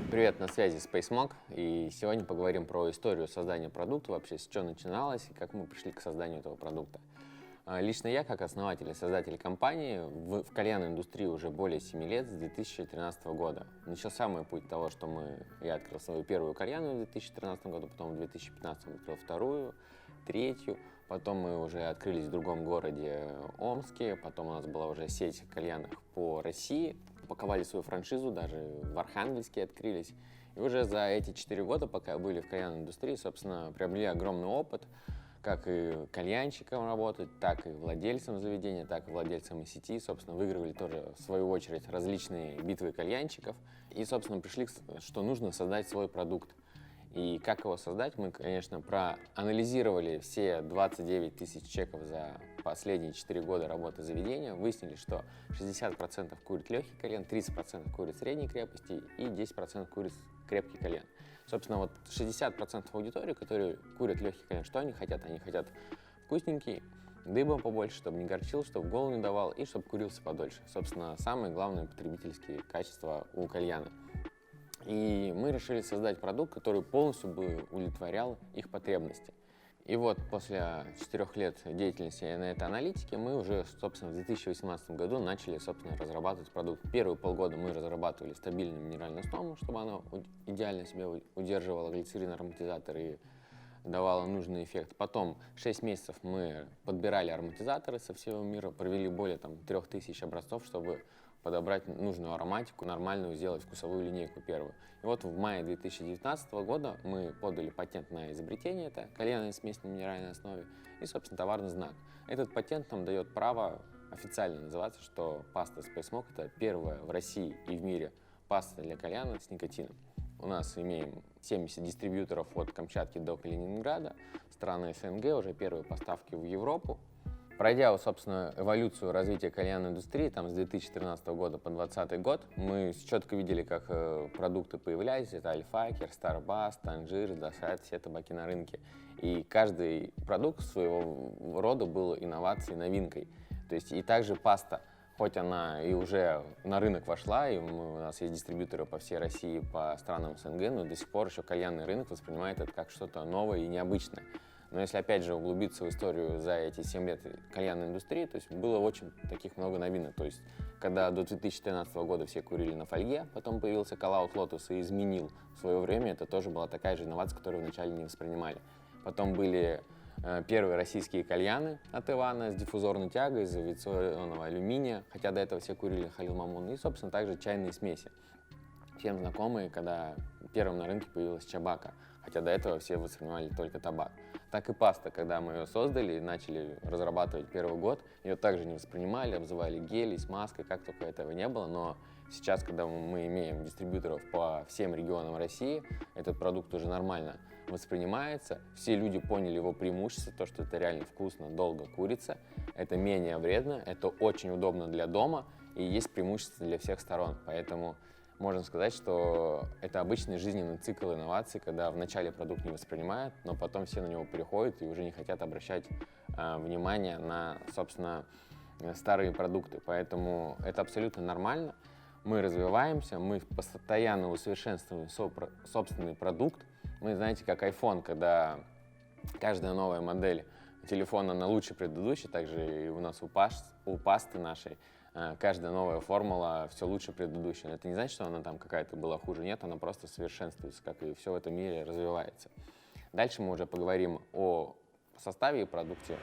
Привет, на связи SpaceMog, и сегодня поговорим про историю создания продукта, вообще с чего начиналось и как мы пришли к созданию этого продукта. Лично я, как основатель и создатель компании, в кальянной индустрии уже более 7 лет, с 2013 года. Начался мой путь того, что я открыл свою первую кальянную в 2013 году, потом в 2015 открыл вторую, третью, потом мы уже открылись в другом городе, Омске, потом у нас была уже сеть кальянных по России, упаковали свою франшизу, даже в Архангельске открылись. И уже за эти 4 года, пока были в кальянной индустрии, собственно, приобрели огромный опыт, как и кальянщиком работать, так и владельцем заведения, так и владельцем сети. Собственно, выигрывали тоже, в свою очередь, различные битвы кальянщиков. И, собственно, пришли, что нужно создать свой продукт. И как его создать, мы, конечно, проанализировали все 29 тысяч чеков за последние 4 года работы заведения, выяснили, что 60% курит легкий кальян, 30% курит средней крепости и 10% курит крепкий кальян. Собственно, вот 60% аудитории, которые курят легкий кальян, что они хотят? Они хотят вкусненький, дыба побольше, чтобы не горчил, чтобы голову не давал и чтобы курился подольше. Собственно, самые главные потребительские качества у кальяна. И мы решили создать продукт, который полностью бы удовлетворял их потребности. И вот после 4 лет деятельности на этой аналитике мы уже, собственно, в 2018 году начали, собственно, разрабатывать продукт. Первые полгода мы разрабатывали стабильную минеральную основу, чтобы она идеально себя удерживала, глицерин, ароматизатор и давала нужный эффект. Потом 6 месяцев мы подбирали ароматизаторы со всего мира, провели более 3000 образцов, чтобы подобрать нужную ароматику, нормальную сделать вкусовую линейку первую. И вот в мае 2019 года мы подали патент на изобретение, это кальянная смесь на минеральной основе и, собственно, товарный знак. Этот патент нам дает право официально называться, что паста SpaceMog — это первая в России и в мире паста для кальяна с никотином. У нас имеем 70 дистрибьюторов от Камчатки до Калининграда, страны СНГ, уже первые поставки в Европу. Пройдя, собственно, эволюцию развития кальянной индустрии там, с 2013 года по 2020 год, мы четко видели, как продукты появлялись. Это Альфакер, Старбас, Танжир, Досайт, все табаки на рынке. И каждый продукт своего рода был инновацией, новинкой. То есть и также паста, хоть она и уже на рынок вошла, и у нас есть дистрибьюторы по всей России, по странам СНГ, но до сих пор еще кальянный рынок воспринимает это как что-то новое и необычное. Но если, опять же, углубиться в историю за эти 7 лет кальянной индустрии, то есть было очень таких много новинок. То есть, когда до 2013 года все курили на фольге, потом появился Call Out Lotus и изменил в свое время, это тоже была такая же инновация, которую вначале не воспринимали. Потом были первые российские кальяны от Ивана с диффузорной тягой из авиационного алюминия, хотя до этого все курили Халил Мамун, и, собственно, также чайные смеси. Всем знакомые, когда первым на рынке появилась чабака, хотя до этого все воспринимали только табак. Так и паста, когда мы ее создали и начали разрабатывать первый год, ее также не воспринимали, обзывали гелей, смазкой, как только этого не было, но сейчас, когда мы имеем дистрибьюторов по всем регионам России, этот продукт уже нормально воспринимается, все люди поняли его преимущество, то, что это реально вкусно, долго курится, это менее вредно, это очень удобно для дома и есть преимущество для всех сторон, поэтому можно сказать, что это обычный жизненный цикл инноваций, когда вначале продукт не воспринимают, но потом все на него приходят и уже не хотят обращать внимание на, собственно, старые продукты. Поэтому это абсолютно нормально. Мы развиваемся, мы постоянно усовершенствуем собственный продукт. Мы, знаете, как iPhone, когда каждая новая модель телефона, она лучше предыдущей, также и у нас у пасты нашей. Каждая новая формула все лучше предыдущей. Но это не значит, что она там какая-то была хуже. Нет, она просто совершенствуется, как и все в этом мире развивается. Дальше мы уже поговорим о составе и продукте.